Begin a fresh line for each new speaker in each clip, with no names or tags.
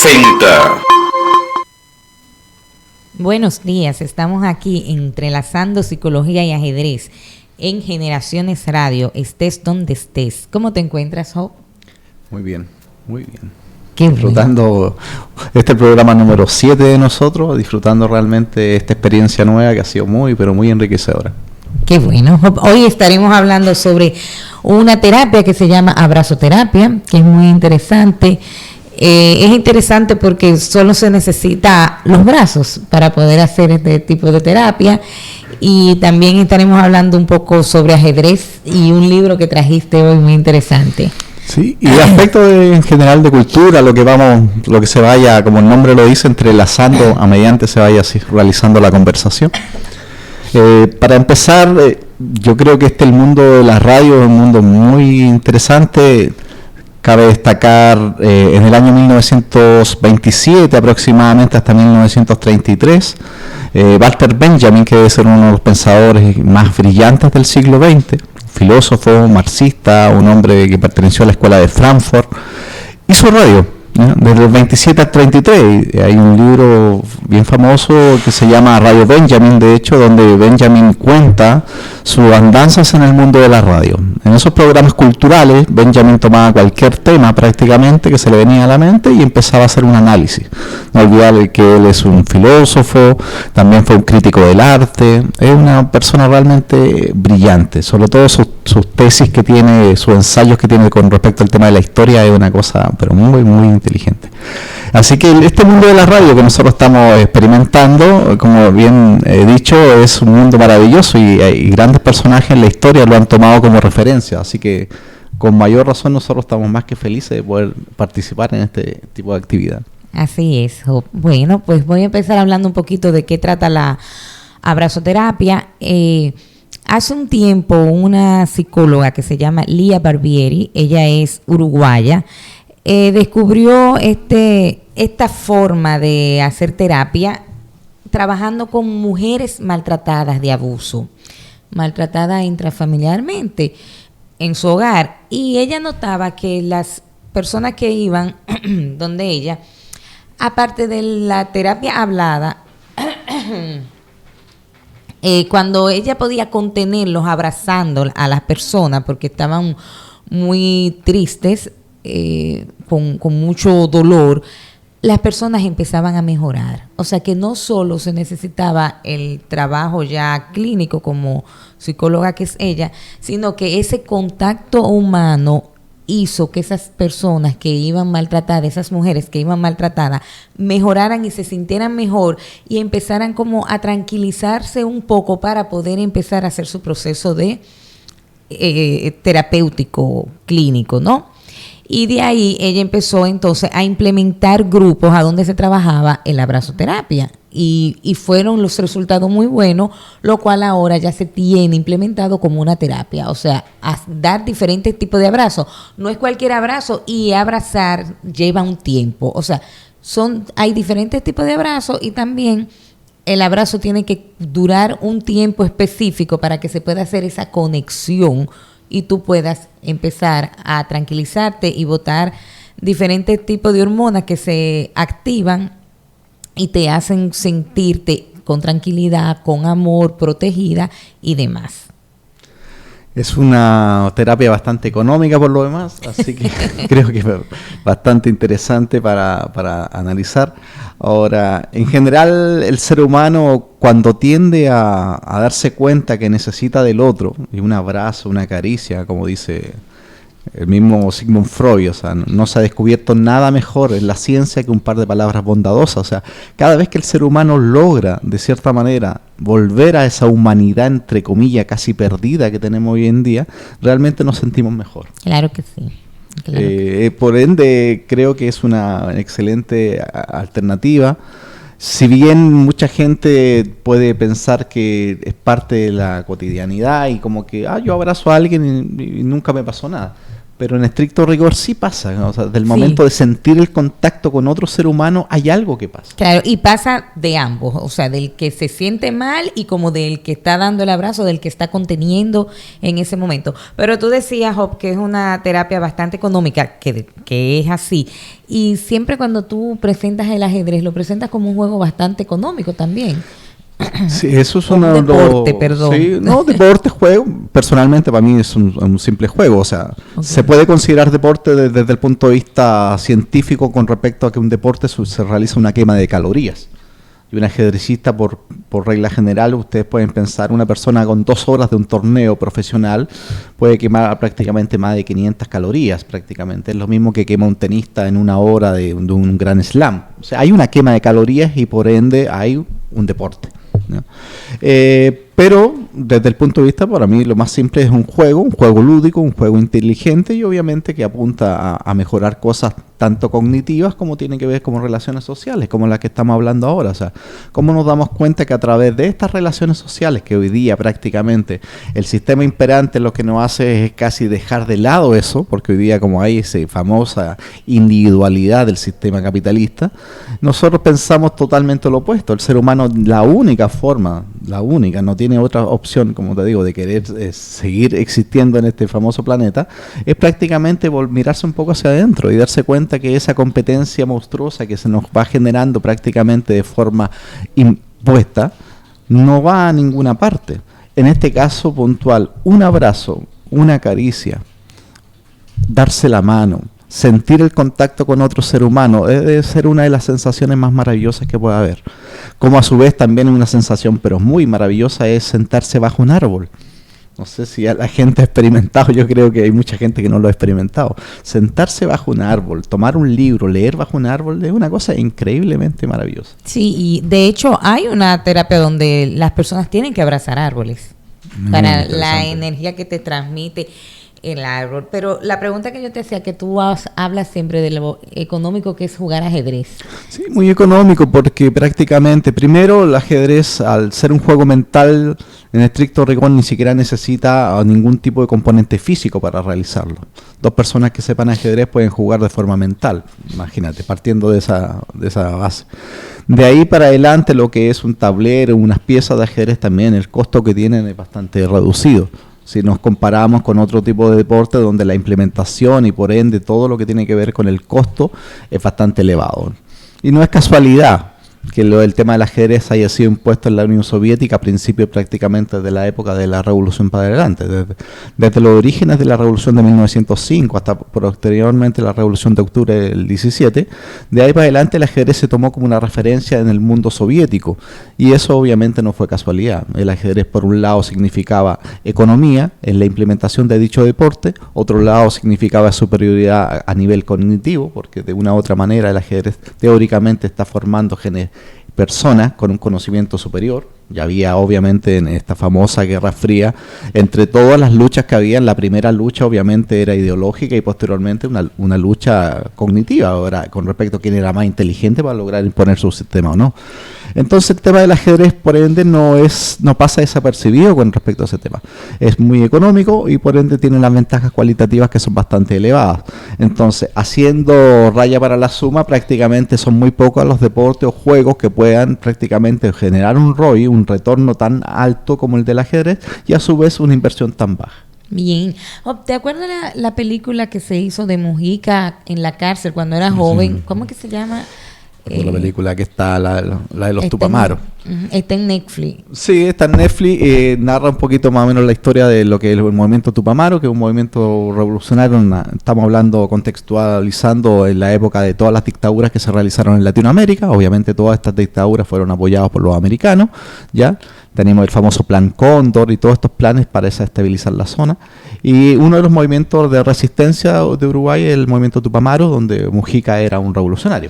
presenta.
Buenos días, estamos aquí entrelazando psicología y ajedrez en Generaciones Radio, estés donde estés. ¿Cómo te encuentras, Job?
Muy bien, muy bien.
Qué
disfrutando este programa número 7 de nosotros, disfrutando realmente esta experiencia nueva que ha sido muy, pero muy enriquecedora.
Qué bueno. Hoy estaremos hablando sobre una terapia que se llama abrazoterapia, que es muy interesante. Es interesante porque solo se necesita los brazos para poder hacer este tipo de terapia. Y también estaremos hablando un poco sobre ajedrez y un libro que trajiste hoy muy interesante.
Sí, y aspecto en general de cultura, lo que se vaya, como el nombre lo dice, entrelazando a mediante se vaya así, realizando la conversación. Para empezar, yo creo que el mundo de la radio es un mundo muy interesante. Cabe destacar en el año 1927 aproximadamente hasta 1933, Walter Benjamin, que debe ser uno de los pensadores más brillantes del siglo XX, filósofo, marxista, un hombre que perteneció a la escuela de Frankfurt, hizo radio, ¿no? Desde el 27 al 33. Hay un libro bien famoso que se llama Radio Benjamin, de hecho, donde Benjamin cuenta sus andanzas en el mundo de la radio. En esos programas culturales, Benjamin tomaba cualquier tema prácticamente que se le venía a la mente y empezaba a hacer un análisis. No olvidar que él es un filósofo, también fue un crítico del arte, es una persona realmente brillante, sobre todo sus tesis que tiene, sus ensayos que tiene con respecto al tema de la historia es una cosa, pero muy, muy inteligente. Así que este mundo de la radio que nosotros estamos experimentando, como bien he dicho, es un mundo maravilloso y grandes personajes en la historia lo han tomado como referencia, así que con mayor razón nosotros estamos más que felices de poder participar en este tipo de actividad.
Así es, Job. Bueno, pues voy a empezar hablando un poquito de qué trata la abrazoterapia. Hace un tiempo una psicóloga que se llama Lia Barbieri, ella es uruguaya, descubrió esta forma de hacer terapia trabajando con mujeres maltratadas de abuso, maltratadas intrafamiliarmente en su hogar, y ella notaba que las personas que iban donde ella, aparte de la terapia hablada, cuando ella podía contenerlos abrazando a las personas porque estaban muy tristes, con mucho dolor, las personas empezaban a mejorar. O sea que no solo se necesitaba el trabajo ya clínico como psicóloga que es ella, sino que ese contacto humano hizo que esas personas que iban maltratadas, esas mujeres que iban maltratadas, mejoraran y se sintieran mejor y empezaran como a tranquilizarse un poco para poder empezar a hacer su proceso de terapéutico clínico, ¿no? Y de ahí ella empezó entonces a implementar grupos a donde se trabajaba el abrazoterapia y fueron los resultados muy buenos, lo cual ahora ya se tiene implementado como una terapia, o sea, a dar diferentes tipos de abrazos. No es cualquier abrazo, y abrazar lleva un tiempo, o sea, hay diferentes tipos de abrazos y también el abrazo tiene que durar un tiempo específico para que se pueda hacer esa conexión y tú puedas empezar a tranquilizarte y botar diferentes tipos de hormonas que se activan y te hacen sentirte con tranquilidad, con amor, protegida y demás.
Es una terapia bastante económica por lo demás, así que creo que es bastante interesante para analizar. Ahora, en general, el ser humano cuando tiende a darse cuenta que necesita del otro, y un abrazo, una caricia, como dice el mismo Sigmund Freud, o sea, no se ha descubierto nada mejor en la ciencia que un par de palabras bondadosas. O sea, cada vez que el ser humano logra, de cierta manera, volver a esa humanidad, entre comillas, casi perdida que tenemos hoy en día, realmente nos sentimos mejor.
Claro que sí. Claro
por ende, creo que es una excelente alternativa. Si bien mucha gente puede pensar que es parte de la cotidianidad y como que yo abrazo a alguien y nunca me pasó nada. Pero en estricto rigor sí pasa, ¿no? O sea, del momento de sentir el contacto con otro ser humano hay algo que pasa.
Claro, y pasa de ambos, o sea, del que se siente mal y como del que está dando el abrazo, del que está conteniendo en ese momento. Pero tú decías, Job, que es una terapia bastante económica, que es así. Y siempre cuando tú presentas el ajedrez, lo presentas como un juego bastante económico también.
Sí, eso es
un deporte, perdón.
Sí, no, deporte, juego. Personalmente para mí es un simple juego. O sea, se puede considerar deporte desde el punto de vista científico con respecto a que un deporte se realiza una quema de calorías. Y un ajedrecista, por regla general, ustedes pueden pensar, una persona con 2 horas de un torneo profesional puede quemar prácticamente más de 500 calorías, prácticamente. Es lo mismo que quema un tenista en 1 hora de un gran slam. O sea, hay una quema de calorías y por ende hay un deporte, ¿no? Pero desde el punto de vista, para mí lo más simple es un juego lúdico, un juego inteligente y obviamente que apunta a mejorar cosas tanto cognitivas como tiene que ver con relaciones sociales, como las que estamos hablando ahora. O sea, cómo nos damos cuenta que a través de estas relaciones sociales, que hoy día prácticamente el sistema imperante lo que nos hace es casi dejar de lado eso, porque hoy día como hay esa famosa individualidad del sistema capitalista, nosotros pensamos totalmente lo opuesto. El ser humano, la única forma, no tiene otra opción, como te digo, de querer seguir existiendo en este famoso planeta, es prácticamente mirarse un poco hacia adentro y darse cuenta que esa competencia monstruosa que se nos va generando prácticamente de forma impuesta no va a ninguna parte. En este caso puntual, un abrazo, una caricia, darse la mano, sentir el contacto con otro ser humano debe ser una de las sensaciones más maravillosas que puede haber. Como a su vez también una sensación, pero muy maravillosa, es sentarse bajo un árbol. No sé si la gente ha experimentado, yo creo que hay mucha gente que no lo ha experimentado. Sentarse bajo un árbol, tomar un libro, leer bajo un árbol es una cosa increíblemente maravillosa.
Sí, y de hecho hay una terapia donde las personas tienen que abrazar árboles para la energía que te transmite el árbol. Pero la pregunta que yo te hacía, que tú hablas siempre de lo económico que es jugar ajedrez.
Sí, muy económico porque prácticamente, primero, el ajedrez, al ser un juego mental, en estricto rigor ni siquiera necesita ningún tipo de componente físico para realizarlo. 2 personas que sepan ajedrez pueden jugar de forma mental, imagínate, partiendo de esa base. De ahí para adelante lo que es un tablero, unas piezas de ajedrez también, el costo que tienen es bastante reducido. Si nos comparamos con otro tipo de deporte donde la implementación y por ende todo lo que tiene que ver con el costo es bastante elevado. Y no es casualidad que el tema del ajedrez haya sido impuesto en la Unión Soviética a principios prácticamente de la época de la Revolución para adelante, desde los orígenes de la Revolución de 1905 hasta posteriormente la Revolución de Octubre del 17. De ahí para adelante el ajedrez se tomó como una referencia en el mundo soviético y eso obviamente no fue casualidad. El ajedrez por un lado significaba economía en la implementación de dicho deporte, otro lado significaba superioridad a nivel cognitivo, porque de una u otra manera el ajedrez teóricamente está formando personas con un conocimiento superior. Ya había obviamente en esta famosa Guerra Fría, entre todas las luchas que había, la primera lucha obviamente era ideológica y posteriormente una lucha cognitiva, ahora con respecto a quién era más inteligente para lograr imponer su sistema o no. Entonces el tema del ajedrez por ende no pasa desapercibido con respecto a ese tema. Es muy económico y por ende tiene las ventajas cualitativas que son bastante elevadas. Entonces, haciendo raya para la suma, prácticamente son muy pocos los deportes o juegos que puedan prácticamente generar un ROI, un retorno tan alto como el del ajedrez y a su vez una inversión tan baja.
Bien. ¿Te acuerdas la película que se hizo de Mujica en la cárcel cuando era joven? ¿Cómo es que se llama?
La película que está, la de los Tupamaros.
Está en Netflix.
Sí, está en Netflix. Narra un poquito más o menos la historia de lo que es el movimiento Tupamaro, que es un movimiento revolucionario. Estamos hablando, contextualizando en la época de todas las dictaduras que se realizaron en Latinoamérica. Obviamente todas estas dictaduras fueron apoyadas por los americanos, ¿ya? Tenemos el famoso Plan Cóndor y todos estos planes para estabilizar la zona. Y uno de los movimientos de resistencia de Uruguay es el movimiento Tupamaro, donde Mujica era un revolucionario.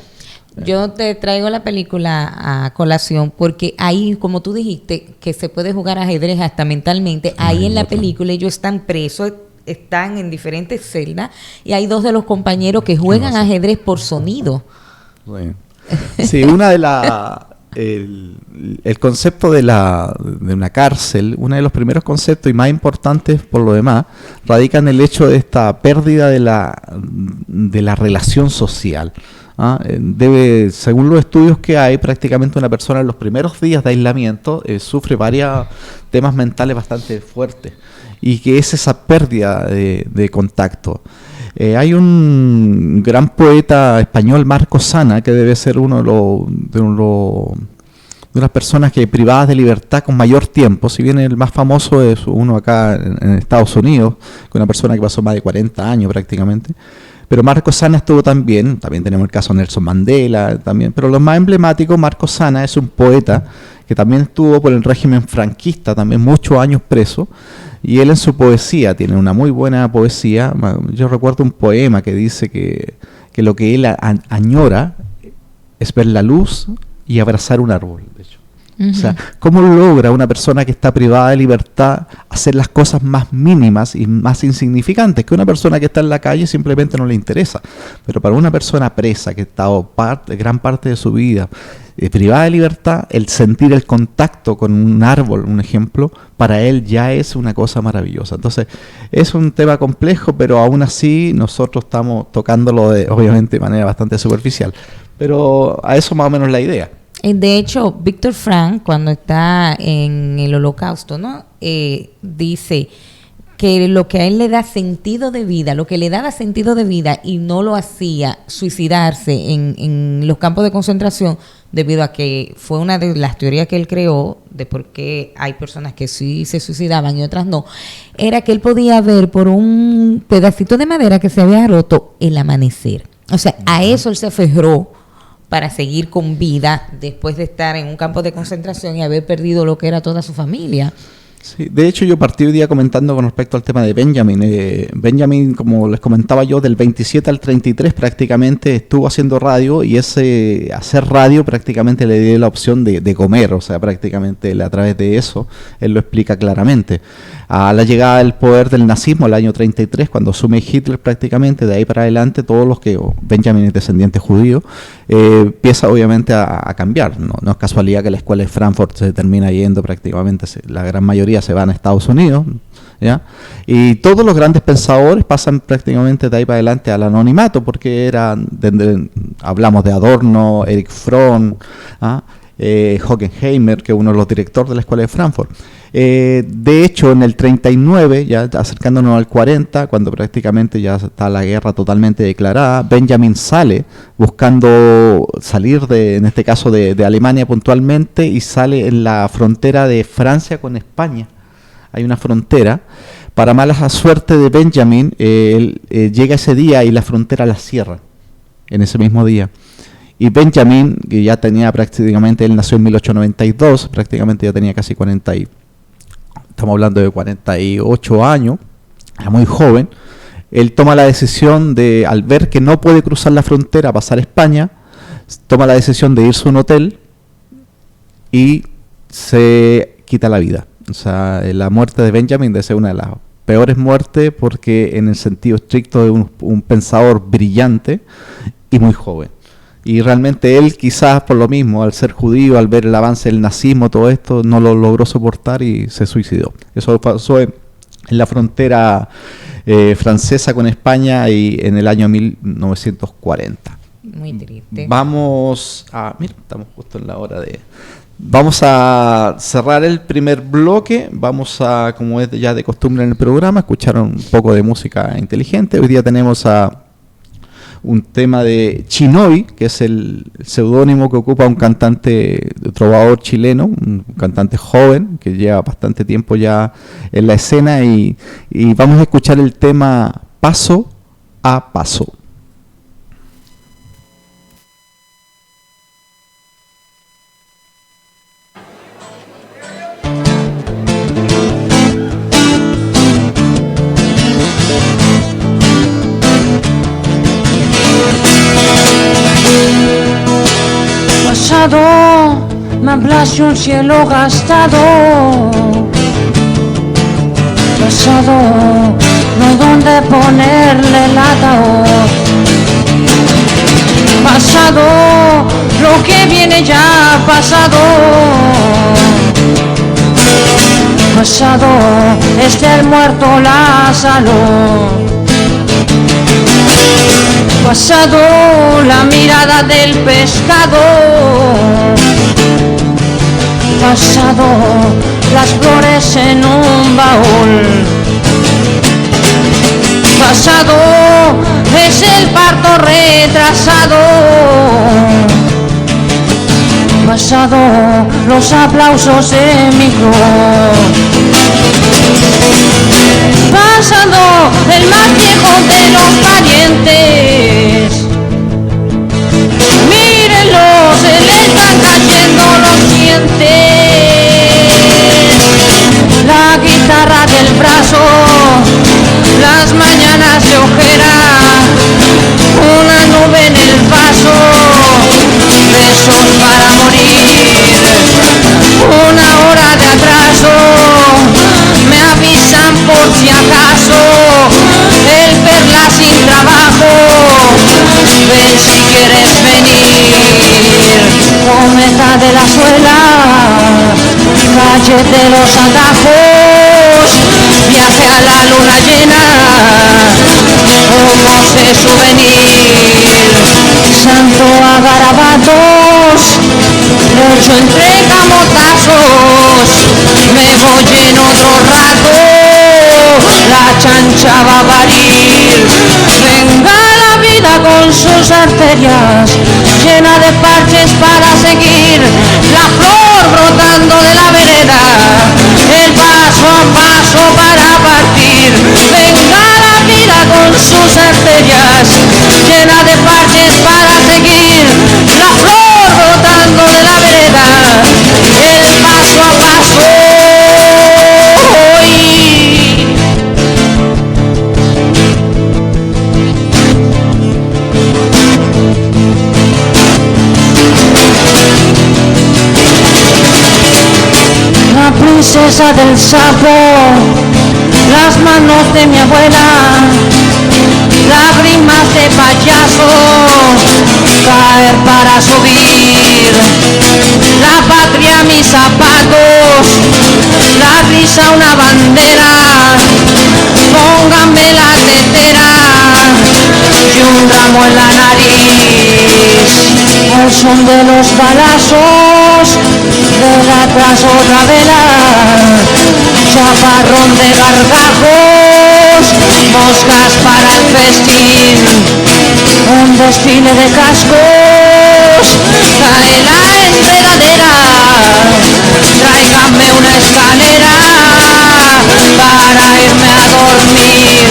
Yo te traigo la película a colación porque ahí, como tú dijiste, que se puede jugar ajedrez hasta mentalmente, ahí en la película ellos están presos, están en diferentes celdas y hay 2 de los compañeros que juegan ajedrez por sonido.
Sí, una de las... el concepto de una cárcel, uno de los primeros conceptos y más importantes por lo demás, radica en el hecho de esta pérdida de la relación social. Según los estudios que hay, prácticamente una persona en los primeros días de aislamiento sufre varios temas mentales bastante fuertes, y que es esa pérdida de contacto. Hay un gran poeta español, Marcos Sana, que debe ser de unas personas que privadas de libertad con mayor tiempo. Si bien el más famoso es uno acá en Estados Unidos, que una persona que pasó más de 40 años prácticamente. Pero Marcos Sana estuvo también tenemos el caso de Nelson Mandela también, pero lo más emblemático, Marcos Sana es un poeta que también estuvo por el régimen franquista, también muchos años preso, y él en su poesía, tiene una muy buena poesía. Yo recuerdo un poema que dice que lo que él añora es ver la luz y abrazar un árbol, de hecho. Uh-huh. O sea, ¿cómo logra una persona que está privada de libertad hacer las cosas más mínimas y más insignificantes? Que una persona que está en la calle simplemente no le interesa. Pero para una persona presa que ha estado gran parte de su vida privada de libertad, el sentir el contacto con un árbol, un ejemplo, para él ya es una cosa maravillosa. Entonces, es un tema complejo, pero aún así nosotros estamos tocándolo obviamente de manera bastante superficial. Pero a eso más o menos la idea.
De hecho, Víctor Frank, cuando está en el Holocausto, ¿no? Dice que lo que a él le da sentido de vida, lo que le daba sentido de vida y no lo hacía suicidarse en los campos de concentración, debido a que fue una de las teorías que él creó de por qué hay personas que sí se suicidaban y otras no, era que él podía ver por un pedacito de madera que se había roto el amanecer. O sea, a eso él se aferró para seguir con vida después de estar en un campo de concentración y haber perdido lo que era toda su familia.
Sí, de hecho yo partí hoy día comentando con respecto al tema de Benjamin. Benjamin, como les comentaba yo, del 27 al 33 prácticamente estuvo haciendo radio, y hacer radio prácticamente le dio la opción de comer, o sea, prácticamente a través de eso, él lo explica claramente. A la llegada del poder del nazismo, el año 33, cuando asume Hitler prácticamente, de ahí para adelante, todos los que Benjamin es descendiente judío, empieza obviamente a cambiar. No es casualidad que la escuela de Frankfurt se termina yendo prácticamente, la gran mayoría se van a Estados Unidos, ¿ya? Y todos los grandes pensadores pasan prácticamente de ahí para adelante al anonimato, porque hablamos de Adorno, Erich Fromm, Hockenheimer, que es uno de los directores de la escuela de Frankfurt. De hecho, en el 39, ya acercándonos al 40, cuando prácticamente ya está la guerra totalmente declarada, Benjamin sale buscando salir en este caso de Alemania puntualmente, y sale en la frontera de Francia con España. Hay una frontera. Para mala suerte de Benjamin, él llega ese día y la frontera la cierra en ese mismo día. Y Benjamin, que ya tenía prácticamente, él nació en 1892, prácticamente ya tenía casi 40 estamos hablando de 48 años, era muy joven. Él toma la decisión al ver que no puede cruzar la frontera a pasar a España, toma la decisión de irse a un hotel y se quita la vida. O sea, la muerte de Benjamin debe ser una de las peores muertes, porque en el sentido estricto de un pensador brillante y muy joven. Y realmente él, quizás por lo mismo, al ser judío, al ver el avance del nazismo, todo esto, no lo logró soportar y se suicidó. Eso pasó en la frontera francesa con España, y en el año 1940.
Muy triste.
Mira, estamos justo en la hora Vamos a cerrar el primer bloque. Vamos a, como es ya de costumbre en el programa, escuchar un poco de música inteligente. Hoy día tenemos un tema de Chinoy, que es el seudónimo que ocupa un cantante trovador chileno, un cantante joven que lleva bastante tiempo ya en la escena, y vamos a escuchar el tema Paso a Paso.
Me hablas de un cielo gastado, pasado, no hay donde ponerle el ataúd. Pasado, lo que viene ya pasado. Pasado es el muerto Lázaro. Pasado la mirada del pescado. Pasado las flores en un baúl. Pasado es el parto retrasado. Pasado los aplausos de micro. Pasado el más viejo de los parientes. Mírenlo, se le están cayendo los dientes. La guitarra del brazo, las mañanas de ojera, una nube en el vaso, besos para morir, una hora de atraso, me avisan por si acaso, el perla sin trabajo, ven si quieres venir, cometa de la suela, calle de los atajos, viaje a la luna llena, ojos de souvenir, santo a garabatos, lecho entre camotazos, me voy en otro rato, la chancha va a parir, venga la vida con sus arterias, llena de parches para seguir, la flor brotando de la vereda, el paso a paso para partir, venga la vida con sus arterias, llena de parches para seguir, la flor brotando de la vereda, el paso a paso. La princesa del sapo, las manos de mi abuela, lágrimas de payaso, caer para subir, la patria mis zapatos, la risa una bandera, pónganme la tetera y un ramo en la nariz, el son de los balazos, de la tras otra vela, chaparrón de gargajos, moscas para el festín, un desfile de cascos, cae la enredadera, tráiganme una escalera para irme a dormir,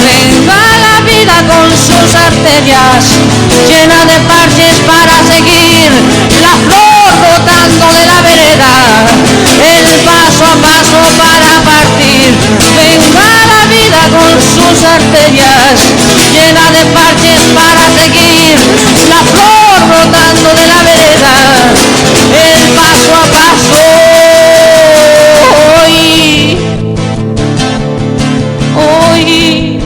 venga la vida con sus arterias, llena de parches para seguir, la flor brotando de la vereda, el paso a paso para partir, venga la vida con sus arterias, llena de parches para seguir, la flor brotando de la vereda, el paso a paso. Hoy, hoy,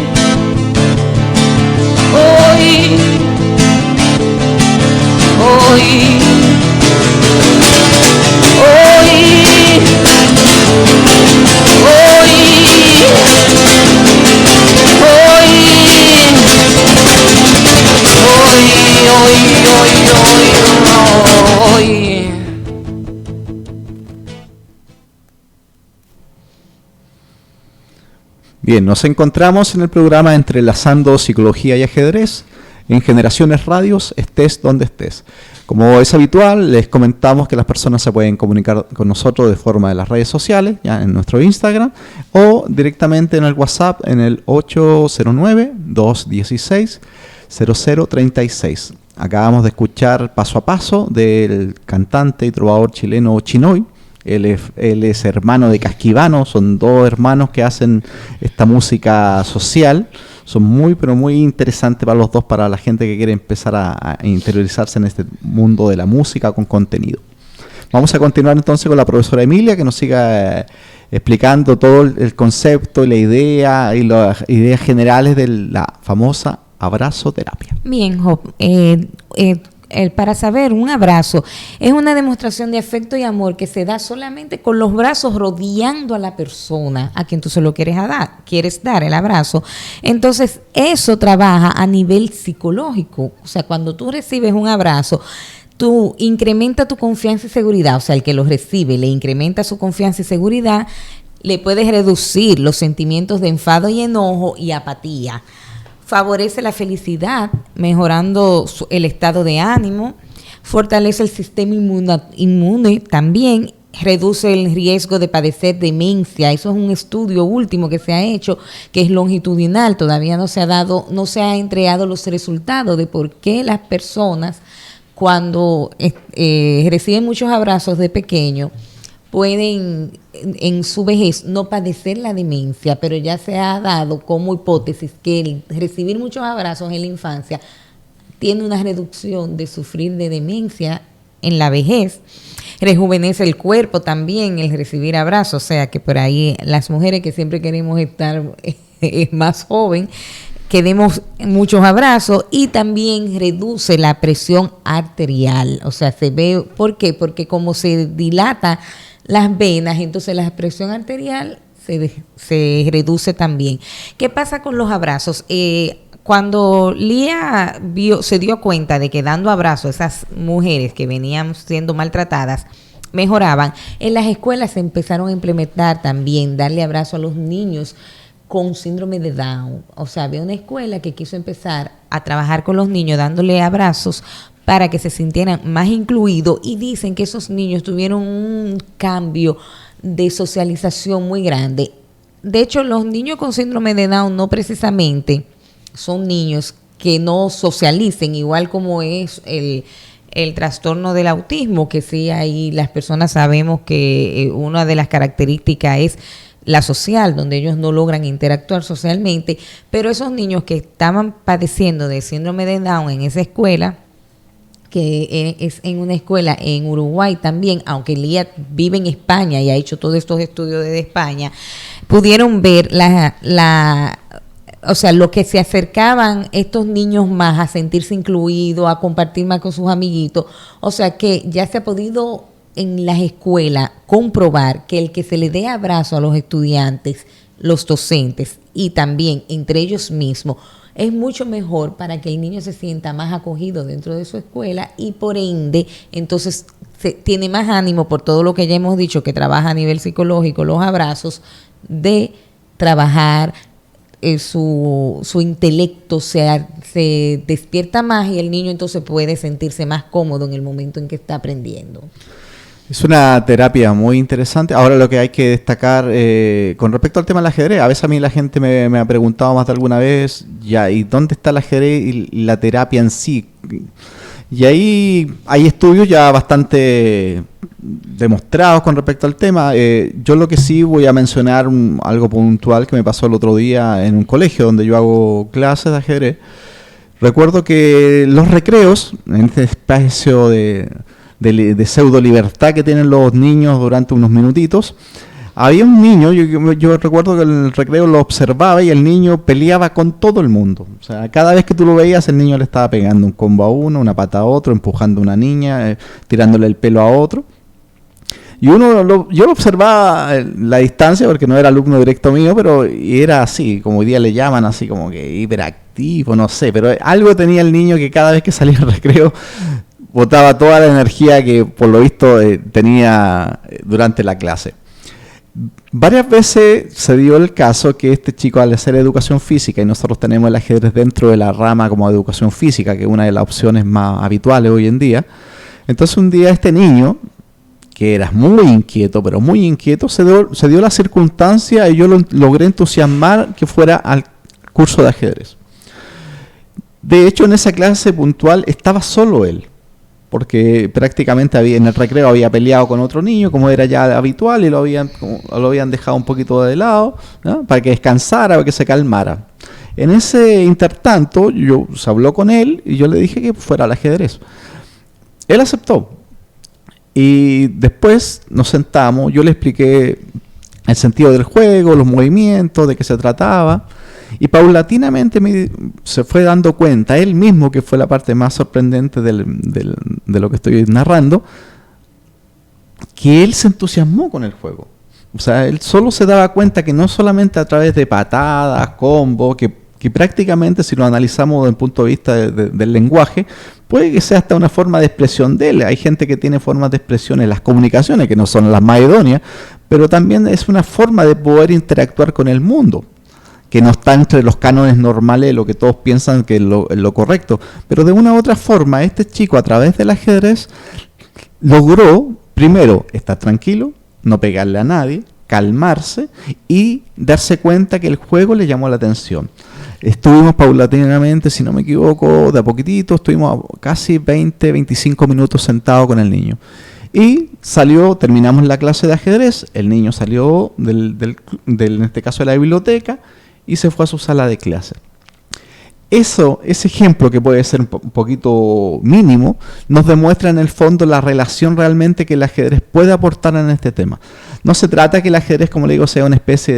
hoy, hoy.
Bien, nos encontramos en el programa Entrelazando Psicología y Ajedrez en Generaciones Radios, estés donde estés. Como es habitual, les comentamos que las personas se pueden comunicar con nosotros de forma de las redes sociales, ya en nuestro Instagram, o directamente en el WhatsApp en el 809-216-0036. Acabamos de escuchar Paso a Paso del cantante y trovador chileno Chinoy. Él es hermano de Casquivano, son dos hermanos que hacen esta música social. Son muy, pero muy interesantes para los dos, para la gente que quiere empezar a interiorizarse en este mundo de la música con contenido. Vamos a continuar entonces con la profesora Emilia, que nos siga explicando todo el concepto y la idea y las ideas generales de la famosa abrazoterapia.
Bien, Job. para saber, un abrazo es una demostración de afecto y amor que se da solamente con los brazos rodeando a la persona a quien tú se lo quieres dar el abrazo. Entonces, eso trabaja a nivel psicológico. O sea, cuando tú recibes un abrazo, tú incrementa tu confianza y seguridad. O sea, el que lo recibe le incrementa su confianza y seguridad, le puedes reducir los sentimientos de enfado y enojo y apatía. Favorece la felicidad, mejorando el estado de ánimo, fortalece el sistema inmune también, reduce el riesgo de padecer demencia. Eso es un estudio último que se ha hecho, que es longitudinal. Todavía no se ha entregado los resultados de por qué las personas, cuando reciben muchos abrazos de pequeño, pueden en su vejez no padecer la demencia, pero ya se ha dado como hipótesis que el recibir muchos abrazos en la infancia tiene una reducción de sufrir de demencia en la vejez. Rejuvenece el cuerpo también el recibir abrazos, o sea que por ahí las mujeres que siempre queremos estar más joven, que demos muchos abrazos, y también reduce la presión arterial. O sea, se ve, ¿por qué? Porque como se dilata las venas, entonces la presión arterial se reduce también. ¿Qué pasa con los abrazos? Cuando Lía se dio cuenta de que dando abrazos a esas mujeres que venían siendo maltratadas mejoraban, en las escuelas se empezaron a implementar también darle abrazo a los niños con síndrome de Down. O sea, había una escuela que quiso empezar a trabajar con los niños dándole abrazos para que se sintieran más incluidos, y dicen que esos niños tuvieron un cambio de socialización muy grande. De hecho, los niños con síndrome de Down no precisamente son niños que no socialicen, igual como es el trastorno del autismo, que sí, ahí las personas sabemos que una de las características es la social, donde ellos no logran interactuar socialmente, pero esos niños que estaban padeciendo de síndrome de Down en esa escuela, que es en una escuela en Uruguay también, aunque Lía vive en España y ha hecho todos estos estudios desde España, pudieron ver o sea, lo que se acercaban estos niños más a sentirse incluidos, a compartir más con sus amiguitos. O sea, que ya se ha podido en las escuelas comprobar que el que se le dé abrazo a los estudiantes, los docentes y también entre ellos mismos, es mucho mejor para que el niño se sienta más acogido dentro de su escuela, y por ende entonces tiene más ánimo, por todo lo que ya hemos dicho, que trabaja a nivel psicológico los abrazos, de trabajar su intelecto, se despierta más, y el niño entonces puede sentirse más cómodo en el momento en que está aprendiendo.
Es una terapia muy interesante. Ahora, lo que hay que destacar con respecto al tema del ajedrez, a veces a mí la gente me ha preguntado más de alguna vez, ya, ¿y dónde está el ajedrez y la terapia en sí? Y ahí hay estudios ya bastante demostrados con respecto al tema. Yo lo que sí voy a mencionar algo puntual que me pasó el otro día en un colegio donde yo hago clases de ajedrez. Recuerdo que los recreos, en este espacio de pseudo libertad que tienen los niños durante unos minutitos, había un niño, yo recuerdo que el recreo lo observaba y el niño peleaba con todo el mundo. O sea, cada vez que tú lo veías, el niño le estaba pegando un combo a uno, una pata a otro, empujando a una niña, tirándole el pelo a otro. Y yo lo observaba en la distancia, porque no era alumno directo mío, pero era así, como hoy día le llaman, así como que hiperactivo, no sé, pero algo tenía el niño que cada vez que salía al recreo botaba toda la energía que por lo visto tenía durante la clase. Varias veces se dio el caso que este chico, al hacer educación física, y nosotros tenemos el ajedrez dentro de la rama como educación física, que es una de las opciones más habituales hoy en día, entonces un día este niño, que era muy inquieto, pero muy inquieto, se dio la circunstancia y yo lo logré entusiasmar que fuera al curso de ajedrez. De hecho, en esa clase puntual estaba solo él, porque prácticamente en el recreo había peleado con otro niño, como era ya habitual, y lo habían dejado un poquito de lado, ¿no?, para que descansara, para que se calmara. En ese intertanto, se habló con él y yo le dije que fuera al ajedrez. Él aceptó. Y después nos sentamos, yo le expliqué el sentido del juego, los movimientos, de qué se trataba. Y paulatinamente se fue dando cuenta, él mismo, que fue la parte más sorprendente de lo que estoy narrando, que él se entusiasmó con el juego. O sea, él solo se daba cuenta que no solamente a través de patadas, combos, que prácticamente, si lo analizamos desde el punto de vista del lenguaje, puede que sea hasta una forma de expresión de él. Hay gente que tiene formas de expresión en las comunicaciones, que no son las más idóneas, pero también es una forma de poder interactuar con el mundo, que no está entre los cánones normales, lo que todos piensan que es lo correcto. Pero de una u otra forma, este chico, a través del ajedrez, logró, primero, estar tranquilo, no pegarle a nadie, calmarse y darse cuenta que el juego le llamó la atención. Estuvimos paulatinamente, si no me equivoco, de a poquitito, estuvimos casi 20, 25 minutos sentados con el niño. Y terminamos la clase de ajedrez, el niño salió en este caso de la biblioteca y se fue a su sala de clase. Ese ejemplo, que puede ser un poquito mínimo, nos demuestra en el fondo la relación realmente que el ajedrez puede aportar en este tema. No se trata que el ajedrez, como le digo, sea una especie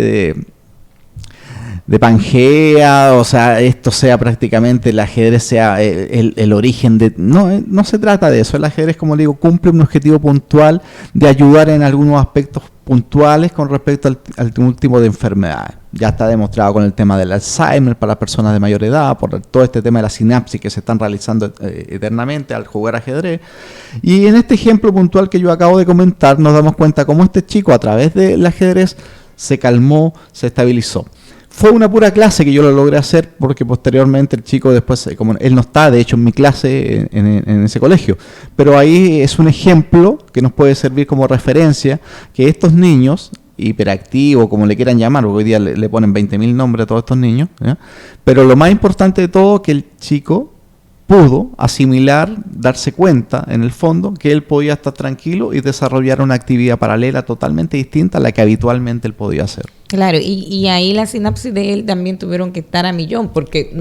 de Pangea, o sea, esto sea prácticamente, el ajedrez sea el origen de... No se trata de eso. El ajedrez, como le digo, cumple un objetivo puntual de ayudar en algunos aspectos puntuales con respecto al último de enfermedades. Ya está demostrado con el tema del Alzheimer para las personas de mayor edad, por todo este tema de la sinapsis que se están realizando eternamente al jugar ajedrez. Y en este ejemplo puntual que yo acabo de comentar, nos damos cuenta cómo este chico, a través del ajedrez, se calmó, se estabilizó. Fue una pura clase que yo lo logré hacer, porque posteriormente el chico después, como él no está de hecho en mi clase en ese colegio, pero ahí es un ejemplo que nos puede servir como referencia, que estos niños hiperactivos, como le quieran llamar, porque hoy día le ponen 20.000 nombres a todos estos niños, ¿ya? Pero lo más importante de todo, que el chico pudo asimilar, darse cuenta en el fondo que él podía estar tranquilo y desarrollar una actividad paralela totalmente distinta a la que habitualmente él podía hacer.
Claro, y ahí la sinapsis de él también tuvieron que estar a millón, porque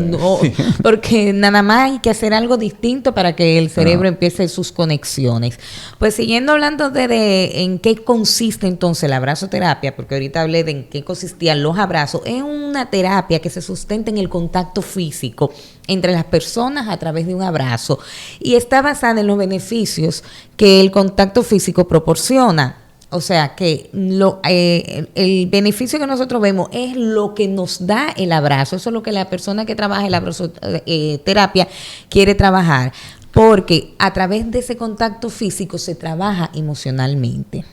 porque nada más hay que hacer algo distinto para que el cerebro empiece sus conexiones. Pues siguiendo hablando de en qué consiste entonces la abrazoterapia, porque ahorita hablé de en qué consistían los abrazos, es una terapia que se sustenta en el contacto físico entre las personas a través de un abrazo y está basada en los beneficios que el contacto físico proporciona. O sea que el beneficio que nosotros vemos es lo que nos da el abrazo. Eso es lo que la persona que trabaja en la abrazoterapia quiere trabajar. Porque a través de ese contacto físico se trabaja emocionalmente.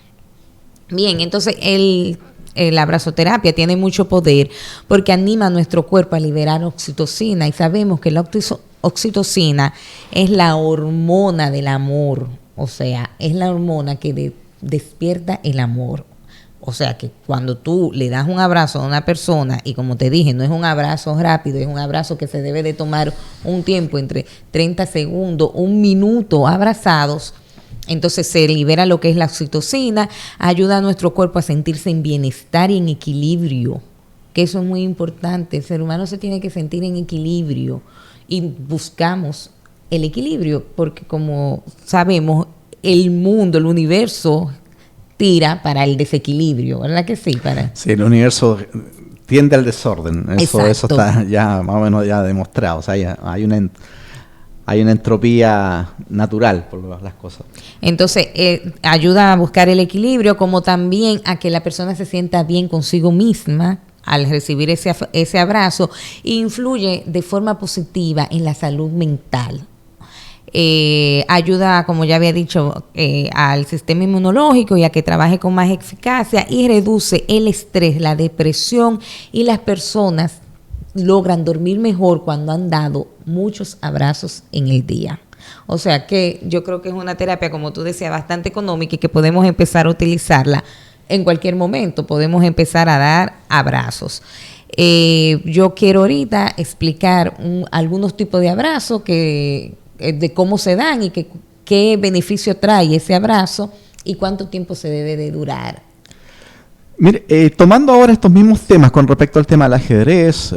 Bien, entonces la abrazoterapia tiene mucho poder porque anima a nuestro cuerpo a liberar oxitocina. Y sabemos que la oxitocina es la hormona del amor. O sea, es la hormona que despierta el amor. O sea que cuando tú le das un abrazo a una persona, y como te dije, no es un abrazo rápido, es un abrazo que se debe de tomar un tiempo entre 30 segundos, un minuto abrazados, entonces se libera lo que es la oxitocina, ayuda a nuestro cuerpo a sentirse en bienestar y en equilibrio, que eso es muy importante. El ser humano se tiene que sentir en equilibrio y buscamos el equilibrio porque, como sabemos, el mundo, el universo tira para el desequilibrio, ¿verdad que sí?
Sí, el universo tiende al desorden. Eso está ya más o menos ya demostrado. O sea, hay una entropía natural por las cosas.
Entonces, ayuda a buscar el equilibrio, como también a que la persona se sienta bien consigo misma al recibir ese abrazo, e influye de forma positiva en la salud mental. Ayuda, como ya había dicho, al sistema inmunológico y a que trabaje con más eficacia, y reduce el estrés, la depresión, y las personas logran dormir mejor cuando han dado muchos abrazos en el día. O sea que yo creo que es una terapia, como tú decías, bastante económica y que podemos empezar a utilizarla en cualquier momento. Podemos empezar a dar abrazos. Yo quiero ahorita explicar algunos tipos de abrazos de cómo se dan y qué beneficio trae ese abrazo y cuánto tiempo se debe de durar.
Mire, tomando ahora estos mismos temas con respecto al tema del ajedrez,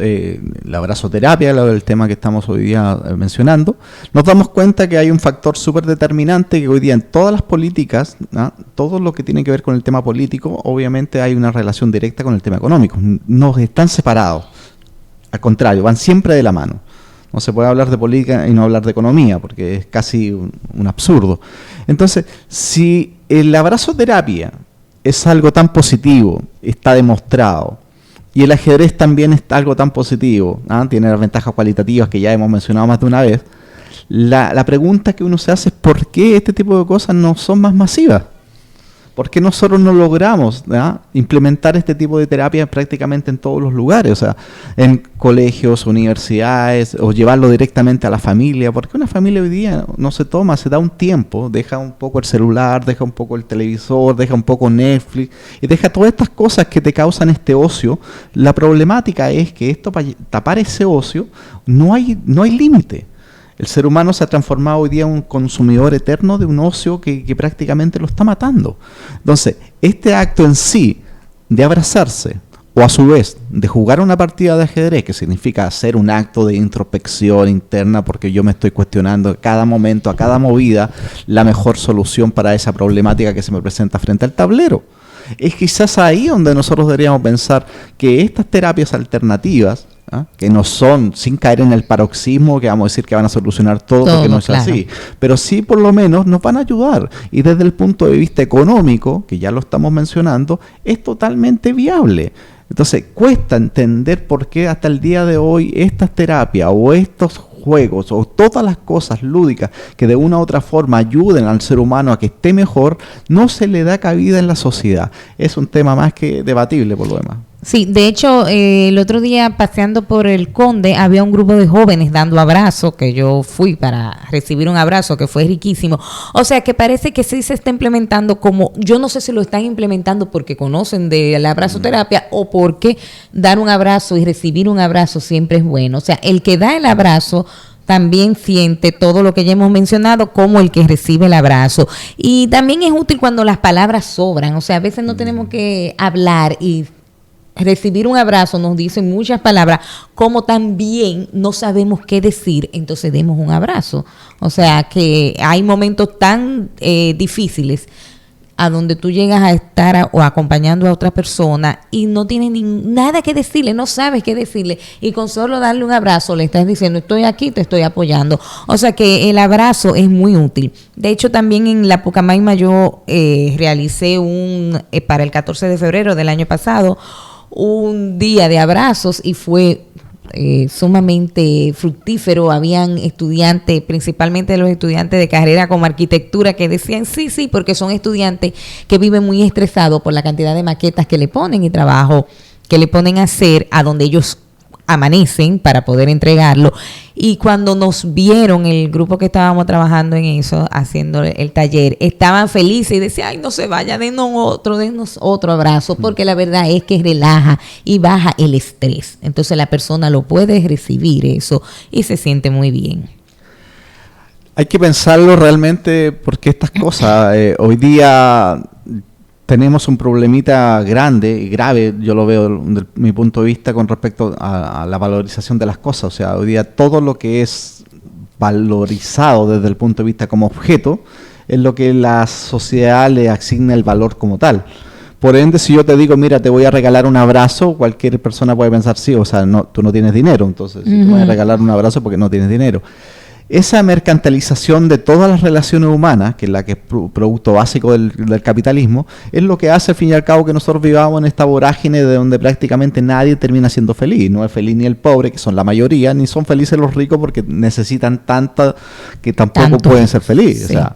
la abrazoterapia, el tema que estamos hoy día mencionando, nos damos cuenta que hay un factor súper determinante que hoy día en todas las políticas, ¿no? Todo lo que tiene que ver con el tema político, obviamente hay una relación directa con el tema económico, no están separados. Al contrario, van siempre de la mano. No se puede hablar de política y no hablar de economía, porque es casi un absurdo. Entonces, si el abrazoterapia es algo tan positivo, está demostrado, y el ajedrez también es algo tan positivo, tiene las ventajas cualitativas que ya hemos mencionado más de una vez, la pregunta que uno se hace es ¿por qué este tipo de cosas no son más masivas? ¿Por qué nosotros no logramos implementar este tipo de terapia prácticamente en todos los lugares? O sea, en colegios, universidades, o llevarlo directamente a la familia. Porque una familia hoy día no se toma, se da un tiempo, deja un poco el celular, deja un poco el televisor, deja un poco Netflix, y deja todas estas cosas que te causan este ocio. La problemática es que esto, para tapar ese ocio, no hay límite. El ser humano se ha transformado hoy día en un consumidor eterno de un ocio que prácticamente lo está matando. Entonces, este acto en sí de abrazarse, o a su vez de jugar una partida de ajedrez, que significa hacer un acto de introspección interna, porque yo me estoy cuestionando a cada momento, a cada movida, la mejor solución para esa problemática que se me presenta frente al tablero. Es quizás ahí donde nosotros deberíamos pensar que estas terapias alternativas, que no son, sin caer en el paroxismo, que vamos a decir que van a solucionar todo porque no es así, pero sí por lo menos nos van a ayudar. Y desde el punto de vista económico, que ya lo estamos mencionando, es totalmente viable. Entonces, cuesta entender por qué hasta el día de hoy estas terapias o estos juegos o todas las cosas lúdicas que de una u otra forma ayuden al ser humano a que esté mejor, no se le da cabida en la sociedad. Es un tema más que debatible por lo demás.
Sí, de hecho, el otro día paseando por el Conde había un grupo de jóvenes dando abrazos, que yo fui para recibir un abrazo, que fue riquísimo. O sea, que parece que sí se está implementando como, yo no sé si lo están implementando porque conocen de la abrazoterapia o porque dar un abrazo y recibir un abrazo siempre es bueno. O sea, el que da el abrazo también siente todo lo que ya hemos mencionado como el que recibe el abrazo. Y también es útil cuando las palabras sobran. O sea, a veces no tenemos que hablar y recibir un abrazo nos dicen muchas palabras, como también no sabemos qué decir, entonces demos un abrazo. O sea que hay momentos tan difíciles a donde tú llegas a estar o acompañando a otra persona y no tienes nada que decirle, no sabes qué decirle, y con solo darle un abrazo le estás diciendo estoy aquí, te estoy apoyando. O sea que el abrazo es muy útil. De hecho, también en la Pucamaima yo realicé para el 14 de febrero del año pasado un día de abrazos y fue sumamente fructífero. Habían estudiantes, principalmente los estudiantes de carrera como arquitectura, que decían sí, porque son estudiantes que viven muy estresados por la cantidad de maquetas que le ponen y trabajo que le ponen a hacer a donde ellos amanecen para poder entregarlo. Y cuando nos vieron, el grupo que estábamos trabajando en eso, haciendo el taller, estaban felices y decían, ay, no se vaya, denos otro abrazo, porque la verdad es que relaja y baja el estrés. Entonces la persona lo puede recibir eso y se siente muy bien.
Hay que pensarlo realmente, porque estas cosas hoy día tenemos un problemita grande y grave, yo lo veo desde mi punto de vista con respecto a la valorización de las cosas. O sea, hoy día todo lo que es valorizado desde el punto de vista como objeto es lo que la sociedad le asigna el valor como tal. Por ende, si yo te digo, mira, te voy a regalar un abrazo, cualquier persona puede pensar, sí, o sea, no, tú no tienes dinero, entonces si te voy a regalar un abrazo porque no tienes dinero. Esa mercantilización de todas las relaciones humanas, que es la que es producto básico del capitalismo, es lo que hace al fin y al cabo que nosotros vivamos en esta vorágine de donde prácticamente nadie termina siendo feliz. No es feliz ni el pobre, que son la mayoría, ni son felices los ricos porque necesitan tanto que tampoco pueden ser felices. Sí. O sea,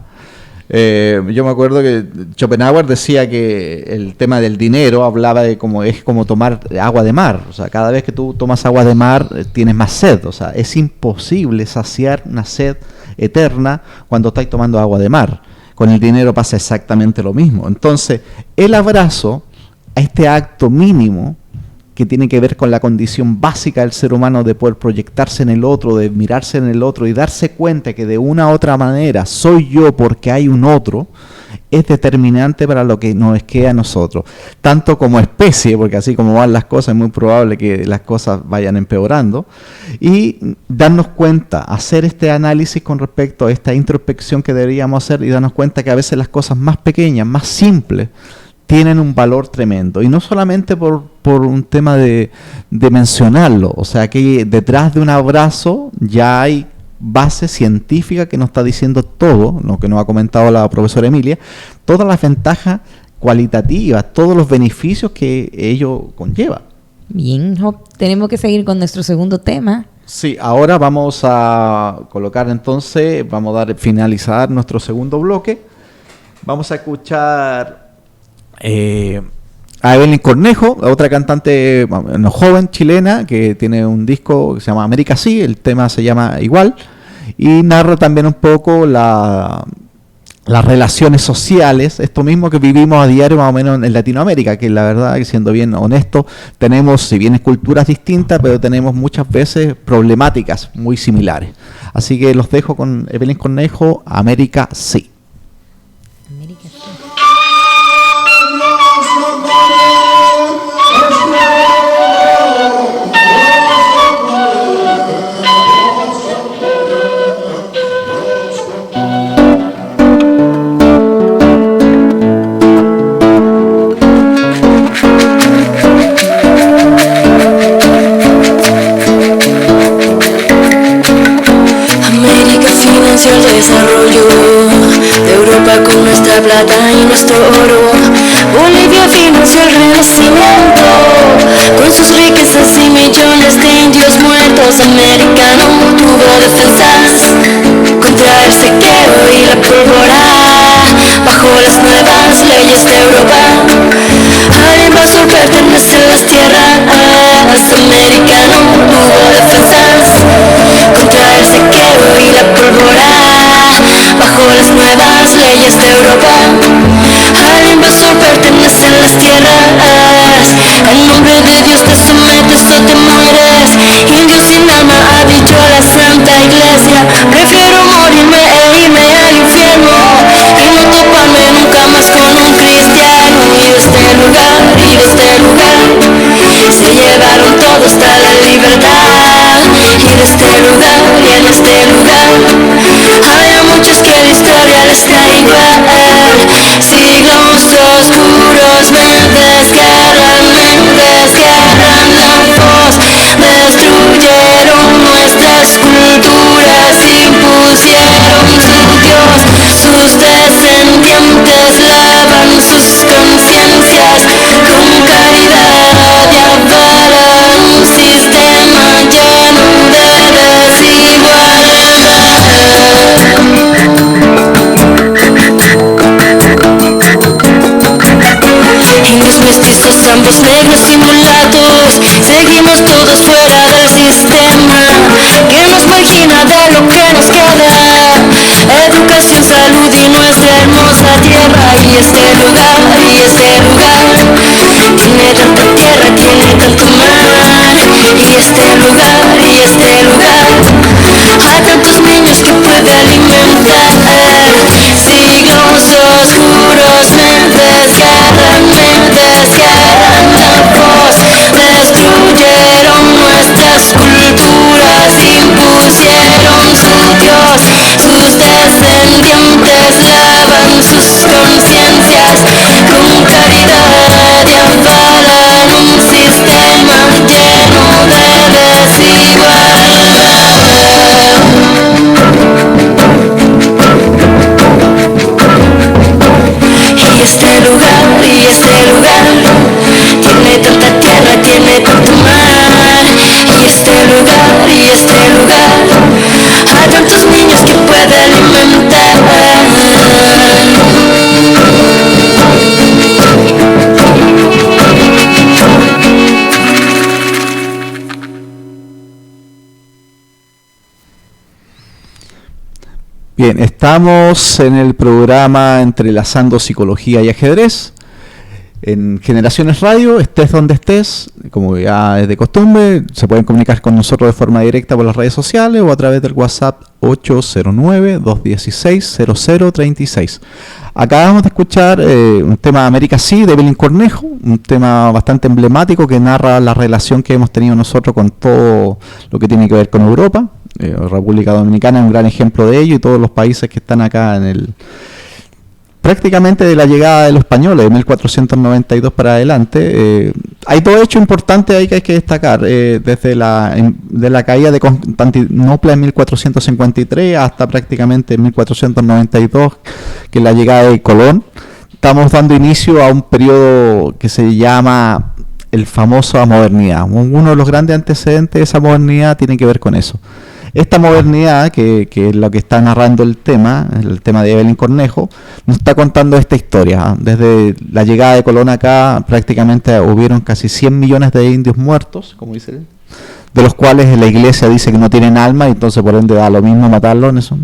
yo me acuerdo que Schopenhauer decía que el tema del dinero hablaba de cómo es como tomar agua de mar. O sea, cada vez que tú tomas agua de mar tienes más sed. O sea, es imposible saciar una sed eterna cuando estás tomando agua de mar. Con el dinero pasa exactamente lo mismo. Entonces, el abrazo a este acto mínimo que tiene que ver con la condición básica del ser humano de poder proyectarse en el otro, de mirarse en el otro y darse cuenta que de una u otra manera soy yo porque hay un otro, es determinante para lo que nos queda a nosotros, tanto como especie, porque así como van las cosas es muy probable que las cosas vayan empeorando, y darnos cuenta, hacer este análisis con respecto a esta introspección que deberíamos hacer y darnos cuenta que a veces las cosas más pequeñas, más simples, tienen un valor tremendo. Y no solamente por un tema de mencionarlo, o sea que detrás de un abrazo ya hay base científica que nos está diciendo todo, lo que nos ha comentado la profesora Emilia, todas las ventajas cualitativas, todos los beneficios que ello conlleva.
Bien, Job, tenemos que seguir con nuestro segundo tema.
Sí, ahora vamos a colocar entonces, vamos a finalizar nuestro segundo bloque. Vamos a escuchar a Evelyn Cornejo, otra cantante joven chilena que tiene un disco que se llama América Sí, el tema se llama igual, y narra también un poco las relaciones sociales, esto mismo que vivimos a diario más o menos en Latinoamérica, que la verdad, que siendo bien honesto, tenemos, si bien culturas distintas, pero tenemos muchas veces problemáticas muy similares. Así que los dejo con Evelyn Cornejo, América Sí.
América Sí.
El desarrollo de Europa con nuestra plata y nuestro oro. Bolivia financió el renacimiento con sus riquezas y millones de indios muertos. América no tuvo defensas contra el saqueo y la pólvora. Bajo las nuevas leyes de Europa, al invasor pertenecen las tierras. América no tuvo defensas contra el saqueo y la pólvora. Bajo las nuevas leyes de Europa, al invasor pertenecen las tierras. En nombre de Dios te sometes o te mueres. Indio sin alma ha dicho la Santa Iglesia. Prefiero morirme e irme al infierno y no toparme nunca más con un cristiano. Y de este lugar se llevaron todo hasta la libertad. Y de este lugar hay muchos que la historia les da igual. Siglos oscuros me desgarran la voz. Destruyeron nuestras culturas, impusieron su Dios. Sus descendientes lavan sus conciencias con caridad y avalan un sistema lleno de desigualdad. Indios mestizos, ambos negros y mulatos, seguimos todos fuera del sistema que nos margina de lo que nos queda. Educación, salud y nuestra hermosa tierra. Y este lugar tiene tanta tierra, tiene tanto mar. Y este lugar hay tantos niños que puede alimentar. Siglos oscuros me desgarran la voz. Destruyeron nuestras culturas, impusieron su Dios. Sus descendientes lavan sus conciencias con caridad y avalan un sistema lleno de desigualdad. Y este lugar tiene tanta tierra, tiene tanto mar. Y este lugar hay tantos niños que puede alimentar.
Bien, estamos en el programa Entrelazando Psicología y Ajedrez en Generaciones Radio. Estés donde estés, como ya es de costumbre, se pueden comunicar con nosotros de forma directa por las redes sociales o a través del WhatsApp 809-216-0036. Acabamos de escuchar un tema de América Sí, de Evelyn Cornejo, un tema bastante emblemático que narra la relación que hemos tenido nosotros con todo lo que tiene que ver con Europa. República Dominicana es un gran ejemplo de ello, y todos los países que están acá en el prácticamente de la llegada de los españoles, de 1492 para adelante. Hay dos hechos importantes ahí que hay que destacar, desde de la caída de Constantinopla en 1453 hasta prácticamente 1492, que es la llegada de Colón. Estamos dando inicio a un periodo que se llama el famoso modernidad. Uno de los grandes antecedentes de esa modernidad tiene que ver con eso. Esta modernidad, que es lo que está narrando el tema de Evelyn Cornejo, nos está contando esta historia. Desde la llegada de Colón acá, prácticamente hubieron casi 100 millones de indios muertos, como dice él, de los cuales la iglesia dice que no tienen alma, y entonces por ende da lo mismo matarlos en eso.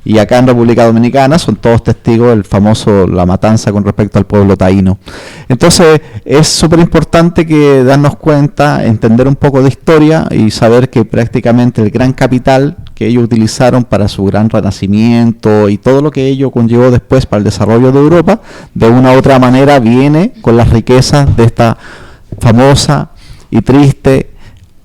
Y acá en República Dominicana son todos testigos del famoso la matanza con respecto al pueblo taíno. Entonces es súper importante que darnos cuenta, entender un poco de historia y saber que prácticamente el gran capital que ellos utilizaron para su gran renacimiento y todo lo que ello conllevó después para el desarrollo de Europa, de una u otra manera viene con las riquezas de esta famosa y triste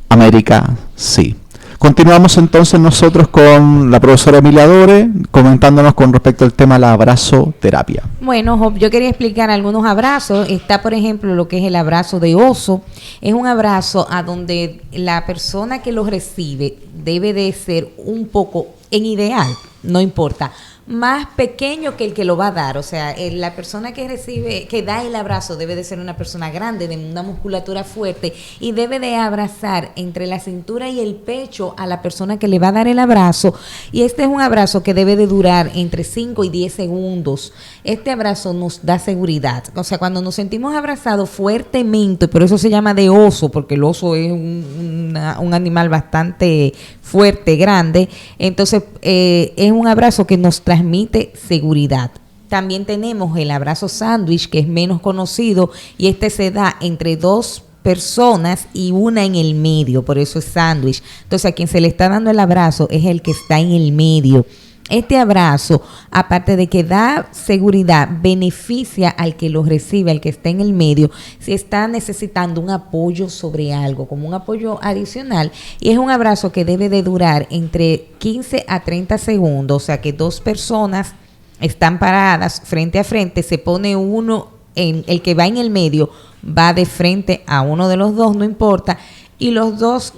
América, sí. Continuamos entonces nosotros con la profesora Emilia Dore, comentándonos con respecto al tema de la abrazoterapia.
Bueno, Job, yo quería explicar algunos abrazos. Está, por ejemplo, lo que es el abrazo de oso. Es un abrazo a donde la persona que lo recibe debe de ser un poco, en ideal, no importa, más pequeño que el que lo va a dar. O sea, la persona que recibe, que da el abrazo debe de ser una persona grande, de una musculatura fuerte, y debe de abrazar entre la cintura y el pecho a la persona que le va a dar el abrazo. Y este es un abrazo que debe de durar entre 5 y 10 segundos. Este abrazo nos da seguridad. O sea, cuando nos sentimos abrazados fuertemente, por eso se llama de oso, porque el oso es un animal bastante fuerte, grande. Entonces, es un abrazo que nos transmite seguridad. También tenemos el abrazo sándwich, que es menos conocido, y este se da entre dos personas y una en el medio, por eso es sándwich. Entonces, a quien se le está dando el abrazo es el que está en el medio. Este abrazo, aparte de que da seguridad, beneficia al que lo recibe, al que está en el medio, si está necesitando un apoyo sobre algo, como un apoyo adicional. Y es un abrazo que debe de durar entre 15 a 30 segundos, o sea que dos personas están paradas frente a frente, se pone uno, el que va en el medio va de frente a uno de los dos, no importa, y los dos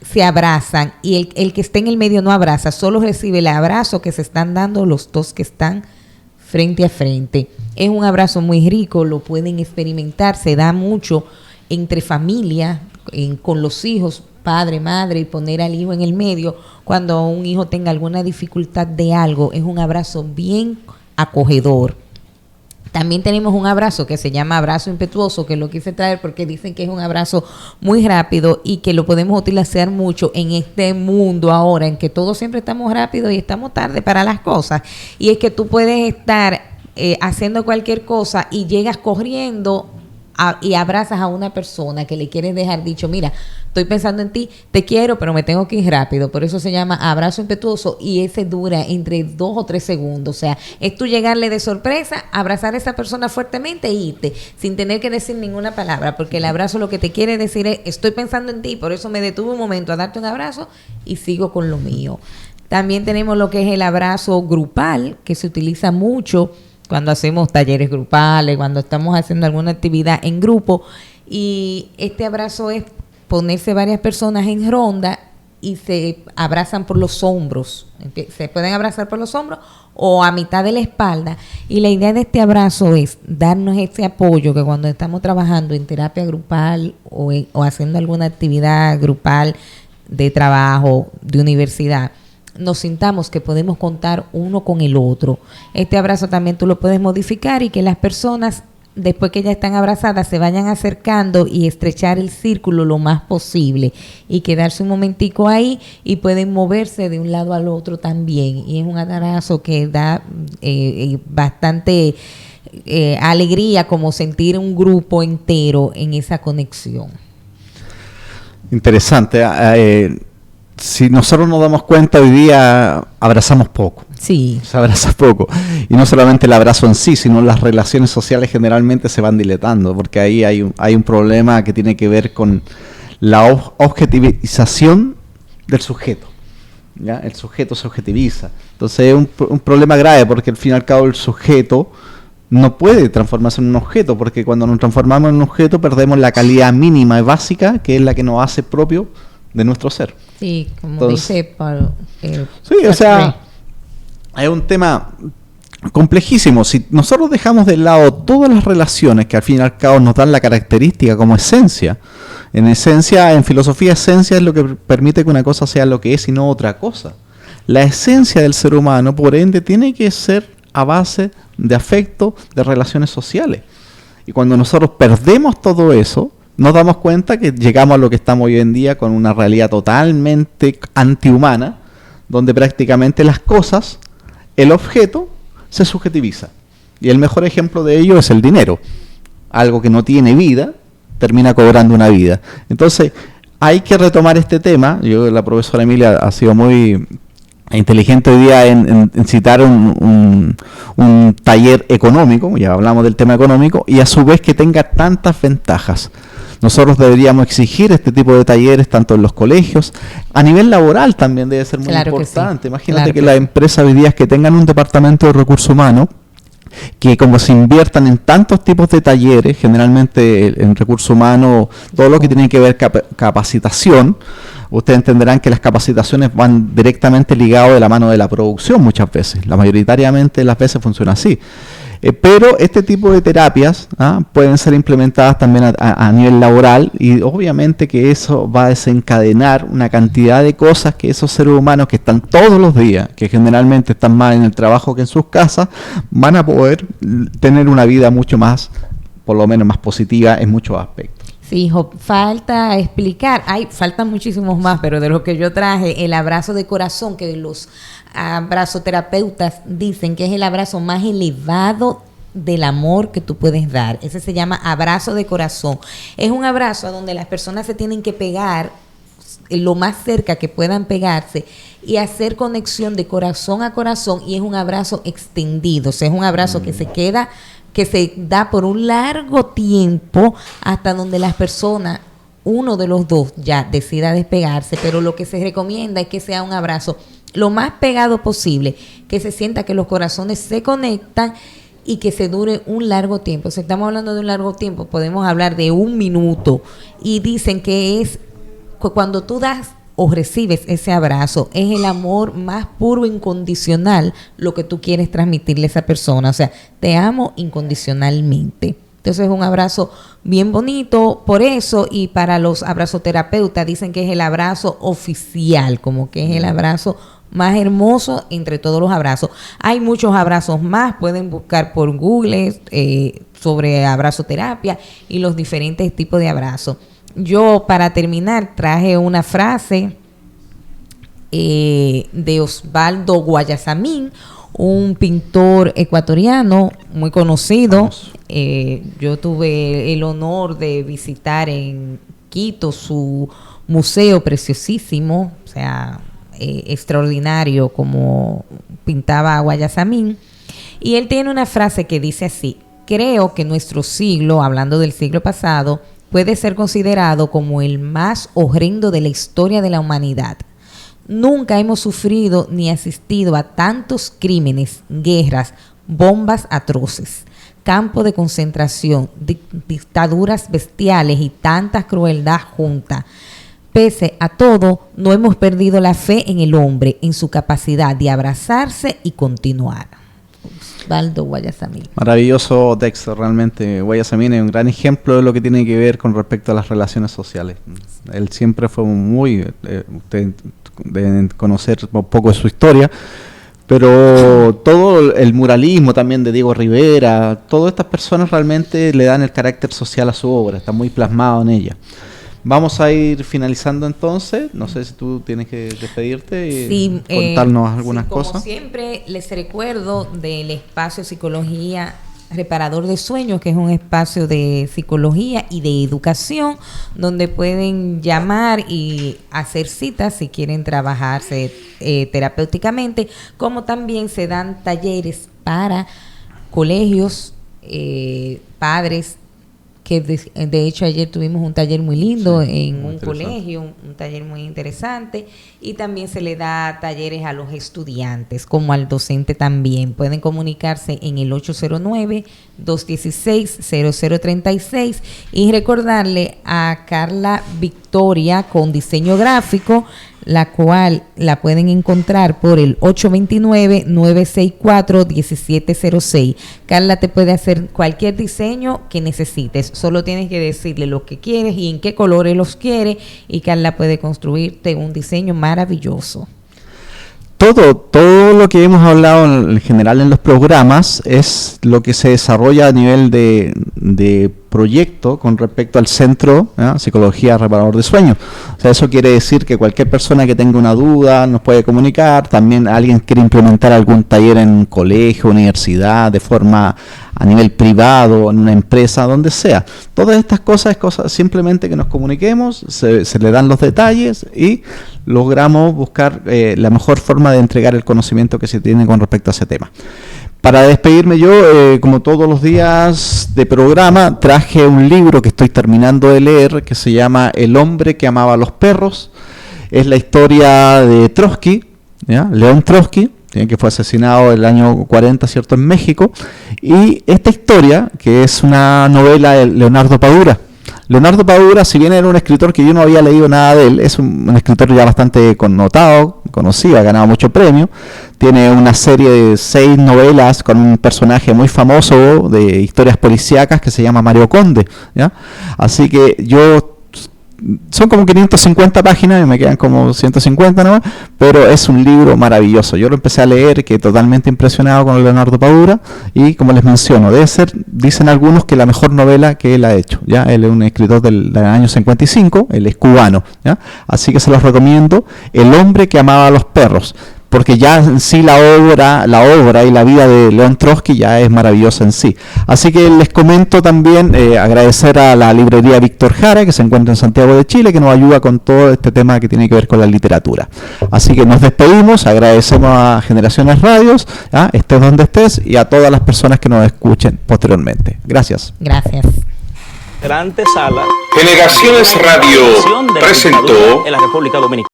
se abrazan, y el que está en el medio no abraza, solo recibe el abrazo que se están dando los dos que están frente a frente. Es un abrazo muy rico, lo pueden experimentar, se da mucho entre familia, con los hijos, padre, madre, y poner al hijo en el medio. Cuando un hijo tenga alguna dificultad de algo, es un abrazo bien acogedor. También tenemos un abrazo que se llama abrazo impetuoso, que lo quise traer porque dicen que es un abrazo muy rápido y que lo podemos utilizar mucho en este mundo ahora, en que todos siempre estamos rápidos y estamos tarde para las cosas. Y es que tú puedes estar haciendo cualquier cosa y llegas corriendo y abrazas a una persona que le quieres dejar dicho, mira, estoy pensando en ti, te quiero, pero me tengo que ir rápido. Por eso se llama abrazo impetuoso, y ese dura entre 2 o 3 segundos. O sea, es tú llegarle de sorpresa, abrazar a esa persona fuertemente e irte, sin tener que decir ninguna palabra, porque el abrazo lo que te quiere decir es, estoy pensando en ti, por eso me detuve un momento a darte un abrazo y sigo con lo mío. También tenemos lo que es el abrazo grupal, que se utiliza mucho cuando hacemos talleres grupales, cuando estamos haciendo alguna actividad en grupo, y este abrazo es ponerse varias personas en ronda y se abrazan por los hombros. Se pueden abrazar por los hombros o a mitad de la espalda, y la idea de este abrazo es darnos ese apoyo que cuando estamos trabajando en terapia grupal o haciendo alguna actividad grupal de trabajo, de universidad, nos sintamos que podemos contar uno con el otro. Este abrazo también tú lo puedes modificar y que las personas, después que ya están abrazadas, se vayan acercando y estrechar el círculo lo más posible y quedarse un momentico ahí, y pueden moverse de un lado al otro también. Y es un abrazo que da bastante alegría, como sentir un grupo entero en esa conexión.
Interesante. Si nosotros nos damos cuenta, hoy día abrazamos poco.
Sí. Se
abraza poco. Y no solamente el abrazo en sí, sino las relaciones sociales generalmente se van diletando, porque ahí hay un problema que tiene que ver con la objetivización del sujeto. ¿Ya? El sujeto se objetiviza. Entonces es un problema grave, porque al fin y al cabo el sujeto no puede transformarse en un objeto, porque cuando nos transformamos en un objeto perdemos la calidad mínima y básica, que es la que nos hace propio de nuestro ser.
Sí, como
Entonces,
dice Paul.
Sí, o sea, es un tema complejísimo. Si nosotros dejamos de lado todas las relaciones que al fin y al cabo nos dan la característica como esencia, en esencia, en filosofía, esencia es lo que permite que una cosa sea lo que es y no otra cosa. La esencia del ser humano, por ende, tiene que ser a base de afecto, de relaciones sociales. Y cuando nosotros perdemos todo eso, nos damos cuenta que llegamos a lo que estamos hoy en día con una realidad totalmente antihumana, donde prácticamente las cosas, el objeto, se subjetiviza. Y el mejor ejemplo de ello es el dinero. Algo que no tiene vida, termina cobrando una vida. Entonces, hay que retomar este tema. La profesora Emilia ha sido muy inteligente hoy día en citar un taller económico, ya hablamos del tema económico, y a su vez que tenga tantas ventajas. Nosotros deberíamos exigir este tipo de talleres tanto en los colegios, a nivel laboral también debe ser muy importante.
Sí.
Imagínate que las empresas hoy día que tengan un departamento de recursos humanos, que como se inviertan en tantos tipos de talleres, generalmente en recursos humanos, todo lo que tiene que ver capacitación, ustedes entenderán que las capacitaciones van directamente ligadas de la mano de la producción muchas veces, mayoritariamente las veces funciona así. Pero este tipo de terapias pueden ser implementadas también a nivel laboral, y obviamente que eso va a desencadenar una cantidad de cosas que esos seres humanos que están todos los días, que generalmente están más en el trabajo que en sus casas, van a poder tener una vida mucho más, por lo menos más positiva en muchos aspectos.
Sí, hijo, falta explicar, faltan muchísimos más, pero de lo que yo traje, el abrazo de corazón, que los abrazoterapeutas dicen que es el abrazo más elevado del amor que tú puedes dar. Ese se llama abrazo de corazón. Es un abrazo a donde las personas se tienen que pegar lo más cerca que puedan pegarse y hacer conexión de corazón a corazón, y es un abrazo extendido, o sea, es un abrazo que se queda, que se da por un largo tiempo hasta donde las personas, uno de los dos ya decida despegarse, pero lo que se recomienda es que sea un abrazo lo más pegado posible, que se sienta que los corazones se conectan y que se dure un largo tiempo. Si estamos hablando de un largo tiempo, podemos hablar de 1 minuto, y dicen que es cuando tú das o recibes ese abrazo, es el amor más puro, incondicional, lo que tú quieres transmitirle a esa persona. O sea, te amo incondicionalmente. Entonces es un abrazo bien bonito por eso, y para los abrazoterapeutas dicen que es el abrazo oficial, como que es el abrazo más hermoso entre todos los abrazos. Hay muchos abrazos más, pueden buscar por Google sobre abrazoterapia y los diferentes tipos de abrazos. Yo, para terminar, traje una frase de Osvaldo Guayasamín, un pintor ecuatoriano muy conocido. Yo tuve el honor de visitar en Quito su museo preciosísimo, o sea, extraordinario como pintaba Guayasamín. Y él tiene una frase que dice así: creo que nuestro siglo, hablando del siglo pasado, puede ser considerado como el más horrendo de la historia de la humanidad. Nunca hemos sufrido ni asistido a tantos crímenes, guerras, bombas atroces, campos de concentración, dictaduras bestiales y tanta crueldad junta. Pese a todo, no hemos perdido la fe en el hombre, en su capacidad de abrazarse y continuar. Osvaldo Guayasamín.
Maravilloso texto, realmente. Guayasamín es un gran ejemplo de lo que tiene que ver con respecto a las relaciones sociales. Él siempre fue muy... ustedes deben conocer un poco de su historia, pero todo el muralismo también de Diego Rivera, todas estas personas realmente le dan el carácter social a su obra, está muy plasmado en ella. Vamos a ir finalizando entonces. No sé si tú tienes que despedirte y contarnos algunas cosas.
Como siempre, les recuerdo del espacio Psicología Reparador de Sueños, que es un espacio de psicología y de educación, donde pueden llamar y hacer citas si quieren trabajarse terapéuticamente, como también se dan talleres para colegios, padres que de hecho ayer tuvimos un taller muy lindo en un
interesante.
colegio, un taller muy interesante, y también se le da talleres a los estudiantes como al docente también. Pueden comunicarse en el 809-216-0036 y recordarle a Carla Victoria con diseño gráfico, la cual la pueden encontrar por el 829-964-1706. Carla te puede hacer cualquier diseño que necesites, solo tienes que decirle lo que quieres y en qué colores los quieres, y Carla puede construirte un diseño maravilloso.
Todo lo que hemos hablado en general en los programas es lo que se desarrolla a nivel de proyecto con respecto al Centro Psicología Reparador de Sueños. O sea, eso quiere decir que cualquier persona que tenga una duda nos puede comunicar. También alguien quiere implementar algún taller en un colegio, universidad, de forma a nivel privado, en una empresa, donde sea. Todas estas cosas es cosas simplemente que nos comuniquemos, se le dan los detalles y logramos buscar la mejor forma de entregar el conocimiento que se tiene con respecto a ese tema. Para despedirme yo, como todos los días de programa, traje un libro que estoy terminando de leer que se llama El hombre que amaba a los perros. Es la historia de Trotsky, ¿ya? León Trotsky, que fue asesinado en el año 40, ¿cierto?, en México. Y esta historia, que es una novela de Leonardo Padura. Leonardo Padura, si bien era un escritor que yo no había leído nada de él, es un escritor ya bastante connotado, conocido, ha ganado muchos premios. Tiene una serie de 6 novelas con un personaje muy famoso de historias policíacas que se llama Mario Conde, ¿ya? Así que son como 550 páginas y me quedan como 150 nomás, pero es un libro maravilloso. Yo lo empecé a leer, quedé totalmente impresionado con Leonardo Padura, y como les menciono, debe ser, dicen algunos, que la mejor novela que él ha hecho, ¿ya? Él es un escritor del año 55, él es cubano, ¿ya? Así que se los recomiendo. El hombre que amaba a los perros, porque ya en sí la obra y la vida de León Trotsky ya es maravillosa en sí. Así que les comento también, agradecer a la librería Víctor Jara, que se encuentra en Santiago de Chile, que nos ayuda con todo este tema que tiene que ver con la literatura. Así que nos despedimos, agradecemos a Generaciones Radios, estés donde estés, y a todas las personas que nos escuchen posteriormente. Gracias.
Gracias.
Gran antesala.
Generaciones Radio presentó
en la República Dominicana.